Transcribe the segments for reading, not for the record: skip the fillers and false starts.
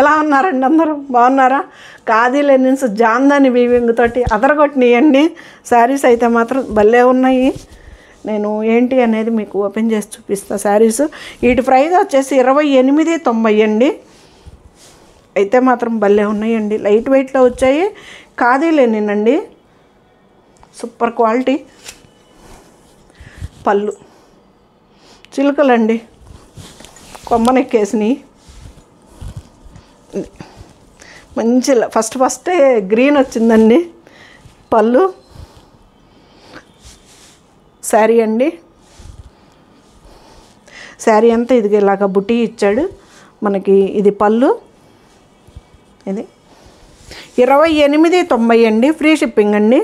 ఎలా ఉన్నారండి అందరూ? బాగున్నారా? ఖాదీ లెనిన్స్ జామ్దాని వీవింగ్ తోటి అదరగొట్టినాయండి శారీస్ అయితే మాత్రం భలే ఉన్నాయి. నేను ఏంటి అనేది మీకు ఓపెన్ చేసి చూపిస్తాను. శారీస్ వీటి ప్రైస్ వచ్చేసి 2890 అండి. అయితే మాత్రం భలే ఉన్నాయండి, లైట్ వెయిట్లో వచ్చాయి. ఖాదీ లెనిన్ అండి, సూపర్ క్వాలిటీ. పళ్ళు చిలుకలండి, కొమ్మనెక్కేసినాయి. మంచి ఫస్టే గ్రీన్ వచ్చిందండి. పళ్ళు శారీ అండి, శారీ అంతా ఇది ఇలాగ బుటీ ఇచ్చాడు మనకి. ఇది పళ్ళు, ఇది 2890 అండి, ఫ్రీ షిప్పింగ్ అండి.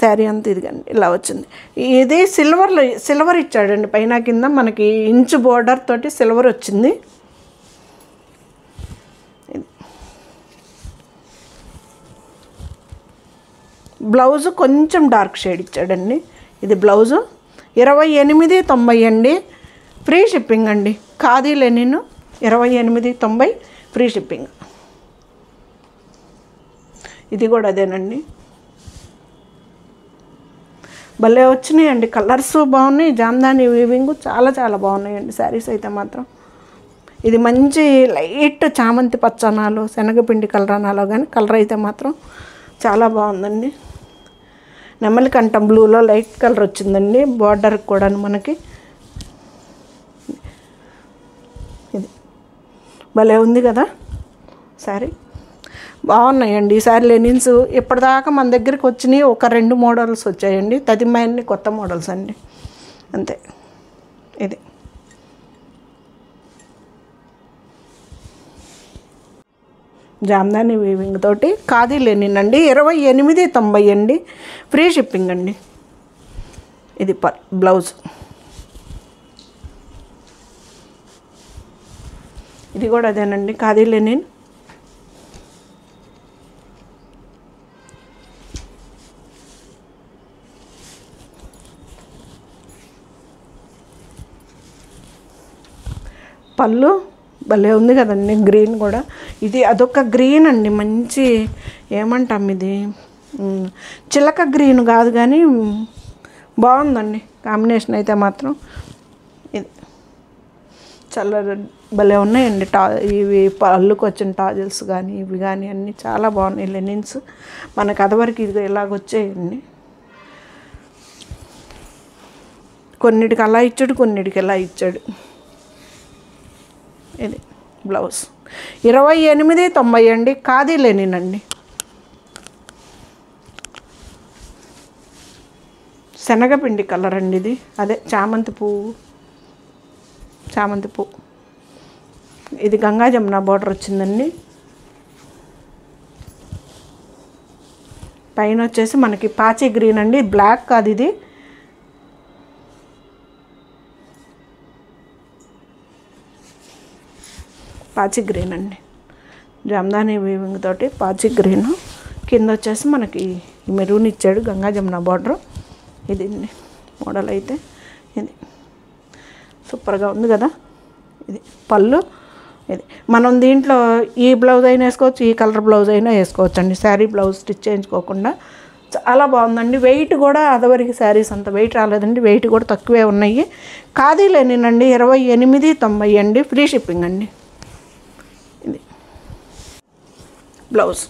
శారీ అంతా ఇదిగండి ఇలా వచ్చింది. ఇది సిల్వర్ ఇచ్చాడండి పైన కింద మనకి ఇంచు బోర్డర్ తోటి సిల్వర్ వచ్చింది. బ్లౌజు కొంచెం డార్క్ షేడ్ ఇచ్చాడండి. ఇది బ్లౌజు 2890 అండి, ఫ్రీ షిప్పింగ్ అండి. Khadi linen 2890 free shipping. ఇది కూడా అదేనండి, భలే వచ్చినాయండి. కలర్స్ బాగున్నాయి, జామ్దాని వీవింగ్ చాలా చాలా బాగున్నాయండి శారీస్ అయితే మాత్రం. ఇది మంచి లైట్ చామంతి పచ్చనాలు, శనగపిండి కలరానాలో కానీ కలర్ అయితే మాత్రం చాలా బాగుందండి. నెమలి కంఠం బ్లూలో లైట్ కలర్ వచ్చిందండి బార్డర్ కూడా మనకి. ఇది భలే ఉంది కదా శారీ, బాగున్నాయండి. ఈసారి లెనిన్స్ ఇప్పటిదాకా మన దగ్గరికి వచ్చినాయి ఒక 2 మోడల్స్ వచ్చాయండి, తదిమైన్ని కొత్త మోడల్స్ అండి అంతే. ఇది జామ్దాని వీవింగ్ తోటి ఖాదీ లెనిన్ అండి, 2890 అండి, ఫ్రీ షిప్పింగ్ అండి. ఇది బ్లౌజ్, ఇది కూడా అదేనండి ఖాదీ లెనిన్. పళ్ళు భలే ఉంది కదండి, గ్రీన్ కూడా. ఇది అదొక గ్రీన్ అండి, మంచి ఏమంటాం ఇది చిలక గ్రీన్ కాదు కానీ బాగుందండి కాంబినేషన్ అయితే మాత్రం. ఇది చాలా భలే ఉన్నాయండి. ఇవి పళ్ళుకి వచ్చిన టాజిల్స్ కానీ ఇవి కానీ అన్నీ చాలా బాగున్నాయి లెనిన్స్. మనకు అదివరకు ఇది ఇలాగొచ్చేయండి, కొన్నిటికి అలా ఇచ్చాడు, కొన్నిటికి ఎలా ఇచ్చాడు. ఇది బ్లౌజ్ 2890 అండి, ఖాదీ లెనిన్ అండి. శనగపిండి కలర్ అండి, ఇది అదే చామంతి పువ్వు. ఇది గంగా జమున బార్డర్ వచ్చిందండి. పైన వచ్చేసి మనకి పాచి గ్రీన్ అండి, బ్లాక్ కాదు ఇది. పాచి గ్రీన్ అండి, జామ్దాని వీవింగ్ తోటి పాచి గ్రీన్. కింద వచ్చేసి మనకి మెరూన్ ఇచ్చాడు, గంగా జమున బార్డర్. ఇది మోడల్ అయితే ఇది సూపర్గా ఉంది కదా. ఇది పళ్ళు. ఇది మనం దీంట్లో ఈ బ్లౌజ్ అయినా వేసుకోవచ్చు, ఈ కలర్ బ్లౌజ్ అయినా వేసుకోవచ్చు అండి. శారీ బ్లౌజ్ స్టిచ్ చేయించుకోకుండా చాలా బాగుందండి. వెయిట్ కూడా అదివరకు శారీస్ అంత వెయిట్ రాలేదండి, వెయిట్ కూడా తక్కువే ఉన్నాయి. ఖాదీ లెనిన్ అండి, 2890 అండి, ఫ్రీ షిప్పింగ్ అండి. ఇది బ్లౌజ్.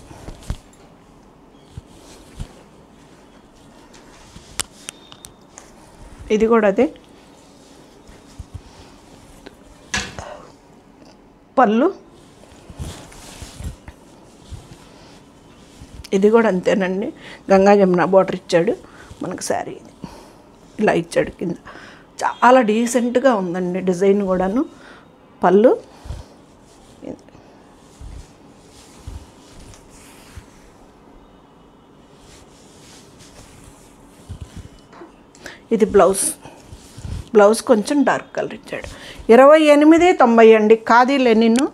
ఇది కూడా అదే పళ్ళు. ఇది కూడా అంతేనండి, గంగా జమున బార్డర్ ఇచ్చాడు మనకు. శారీ ఇలా ఇచ్చాడు కింద, చాలా డీసెంట్గా ఉందండి డిజైన్ కూడాను. పళ్ళు. ఇది బ్లౌజ్ కొంచెం డార్క్ కలర్ ఇచ్చాడు. 2890 అండి, ఖాదీ లెనిన్.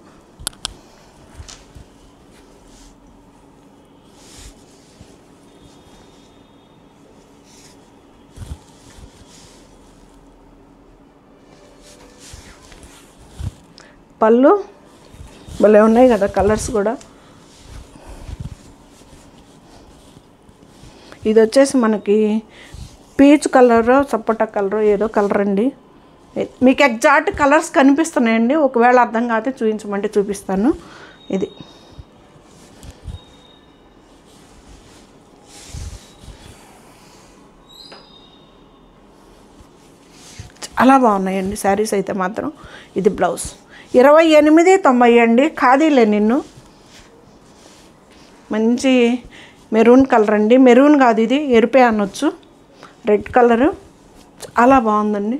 పళ్ళు భలే ఉన్నాయి కదా కలర్స్ కూడా. ఇది వచ్చేసి మనకి పీచ్ కలర్, సపోటా కలర్, ఏదో కలర్ అండి. మీకు ఎగ్జాక్ట్ కలర్స్ కనిపిస్తున్నాయండి. ఒకవేళ అర్థం కాకపోతే చూపించమంటే చూపిస్తాను. ఇది చాలా బాగున్నాయండి శారీస్ అయితే మాత్రం. ఇది బ్లౌజ్ 2890 అండి. ఖాదీ లెనిన్, మంచి మెరూన్ కలర్ అండి. మెరూన్ కాదు, ఇది ఎరుపే అనొచ్చు, రెడ్ కలరు. చాలా బాగుందండి.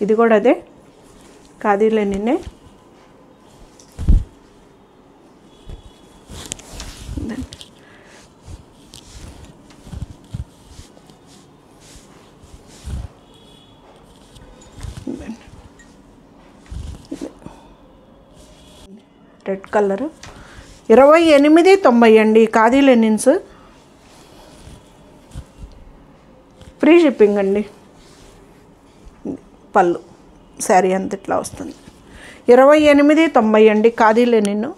ఇది కూడా అదే ఖాదీ లెనిన్నే. రెడ్ కలరు 2890 అండి. ఖాదీ లెనిన్స్, ఫ్రీ షిప్పింగ్ అండి. పళ్ళు శారీ అంత ఇట్లా వస్తుంది. 2890 అండి ఖాదీ లెనిన్.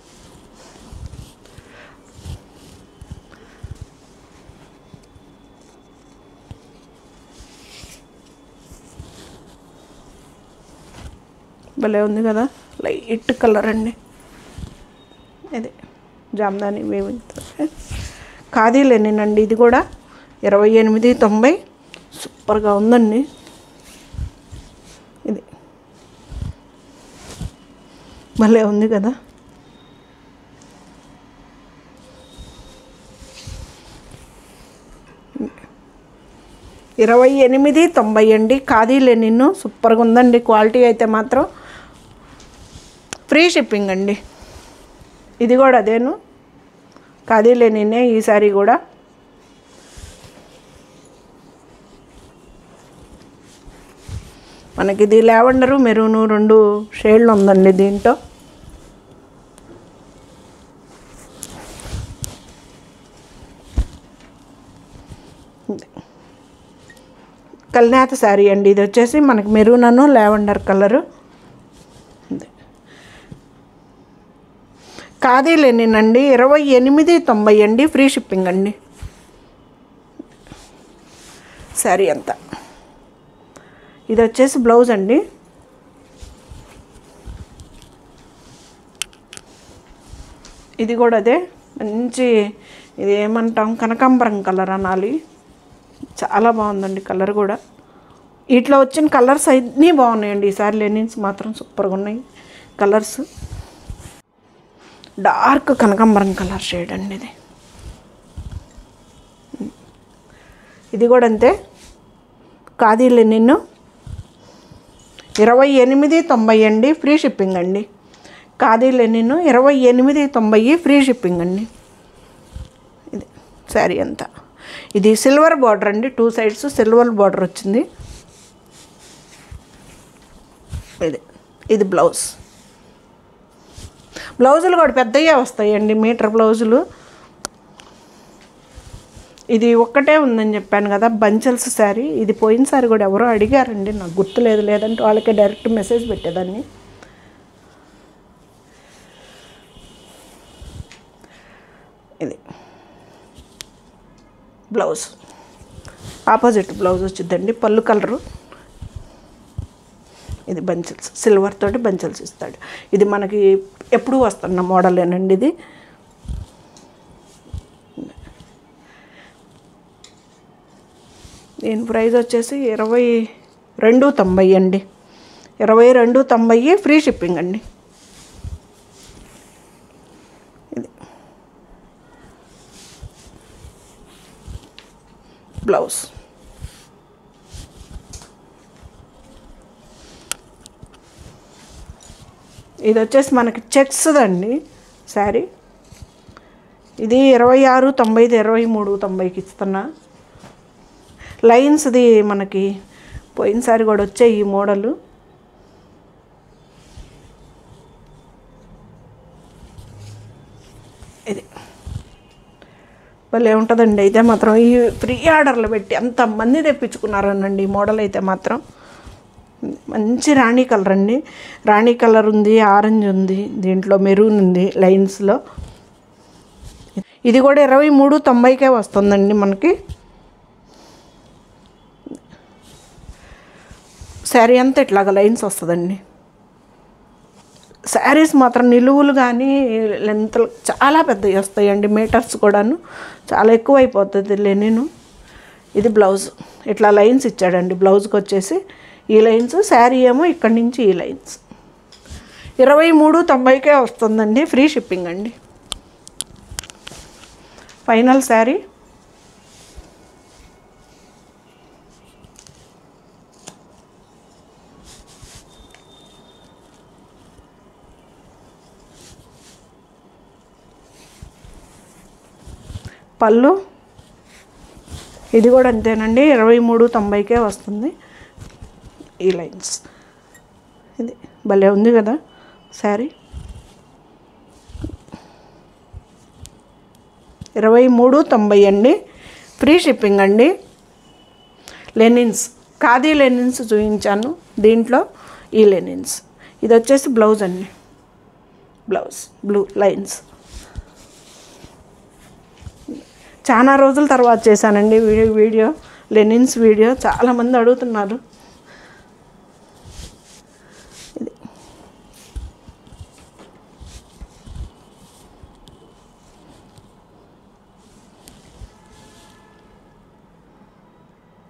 భలే ఉంది కదా, లైట్ కలర్ అండి. ఇది జామ్దాని వేవింగ్ ఖాదీ లెనిన్ అండి. ఇది కూడా 2890. సూపర్గా ఉందండి. ఇది భలే ఉంది కదా. ఇరవై 2890 అండి ఖాదీ లెనిన్. సూపర్గా ఉందండి. క్వాలిటీ అయితే మాత్రం ఫ్రీ షిప్పింగ్ అండి. ఇది కూడా అదేను, ఖాదీ లెనిన్నే ఈ సారీ కూడా. మనకి ఇది లావెండరు, మెరూను 2 షేడ్లు ఉందండి దీంట్లో. కల్నేత శారీ అండి. ఇది వచ్చేసి మనకి మెరూన్ అను లావెండర్ కలరు. ఖాదీ లెనిన్ అండి. 2890 అండి. ఫ్రీ షిప్పింగ్ అండి శారీ అంతా. ఇది వచ్చేసి బ్లౌజ్ అండి. ఇది కూడా అదే మంచి, ఇది ఏమంటాం, కనకాంబరం కలర్ అనాలి. చాలా బాగుందండి కలర్ కూడా. వీటిలో వచ్చిన కలర్స్ అన్నీ బాగున్నాయండి. ఈసారి లెనిన్స్ మాత్రం సూపర్గా ఉన్నాయి కలర్స్. డార్క్ కనకాంబరం కలర్ షేడ్ అండి ఇది. ఇది కూడా అంతే ఖాదీ లెనిన్. 2890 అండి. ఫ్రీ షిప్పింగ్ అండి. ఖాదీ లెనిన్ 2890 ఫ్రీ షిప్పింగ్ అండి. ఇది శారీ అంతా. ఇది సిల్వర్ బార్డర్ అండి. 2 సైడ్స్ సిల్వర్ బార్డర్ వచ్చింది. ఇది బ్లౌజ్. బ్లౌజులు కూడా పెద్దగా వస్తాయండి, మీటర్ బ్లౌజులు. ఇది ఒక్కటే ఉందని చెప్పాను కదా, బంచల్స్ శారీ. ఇది పోయినసారి కూడా ఎవరో అడిగారండి, నాకు గుర్తులేదు. లేదంటే వాళ్ళకే డైరెక్ట్ మెసేజ్ పెట్టేదాన్ని. ఇది బ్లౌజ్, ఆపోజిట్ బ్లౌజ్ వచ్చిందండి. పళ్ళు కలరు. ఇది బంచల్స్, సిల్వర్ తోటి బంచల్స్ ఇస్తాడు. ఇది మనకి ఎప్పుడూ వస్తున్న మోడలేనండి ఇది. దీని ప్రైస్ వచ్చేసి 2290 అండి. 2290 ఫ్రీ షిప్పింగ్ అండి. ఇది బ్లౌజ్. ఇది వచ్చేసి మనకి చెక్స్ అండి శారీ. ఇది 2690, 2390కి ఇస్తున్నా. లైన్స్ది మనకి పోయినసారి కూడా వచ్చాయి ఈ మోడలు. ఇది భలే ఉంటుందండి. అయితే మాత్రం ఈ ఫ్రీ ఆర్డర్లు పెట్టి అంతమంది తెప్పించుకున్నారనండి ఈ మోడల్ అయితే మాత్రం. మంచి రాణి కలర్ అండి. రాణి కలర్ ఉంది, ఆరెంజ్ ఉంది, దీంట్లో మెరూన్ ఉంది లైన్స్లో. ఇది కూడా 23.90కే వస్తుందండి మనకి. శారీ అంతా ఇట్లాగ లైన్స్ వస్తుందండి. శారీస్ మాత్రం నిలువులు కానీ లెంత్లు చాలా పెద్దవి వస్తాయండి. మీటర్స్ కూడాను చాలా ఎక్కువ అయిపోతుంది లెనిన్. ఇది బ్లౌజ్ ఇట్లా లైన్స్ ఇచ్చాడండి. బ్లౌజ్కి వచ్చేసి ఈ లైన్స్, శారీ ఏమో ఇక్కడి నుంచి ఈ లైన్స్. 23.90కే వస్తుందండి. ఫ్రీ షిప్పింగ్ అండి. ఫైనల్ శారీ. పళ్ళు ఇది కూడా అంతేనండి. 23.90కే వస్తుంది. ఈ లైన్స్ ఇది భలే ఉంది కదా శారీ. 23.90 అండి. ఫ్రీ షిప్పింగ్ అండి. లెనిన్స్, ఖాదీ లెనిన్స్ చూపించాను. దీంట్లో ఈ లెనిన్స్. ఇది వచ్చేసి బ్లౌజ్ అండి. Blouse blue lines. చాలా రోజుల తర్వాత చేశానండి వీడియో, లెనిన్స్ వీడియో. చాలామంది అడుగుతున్నారు. ఇది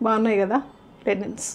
బాగున్నాయి కదా లెనిన్స్.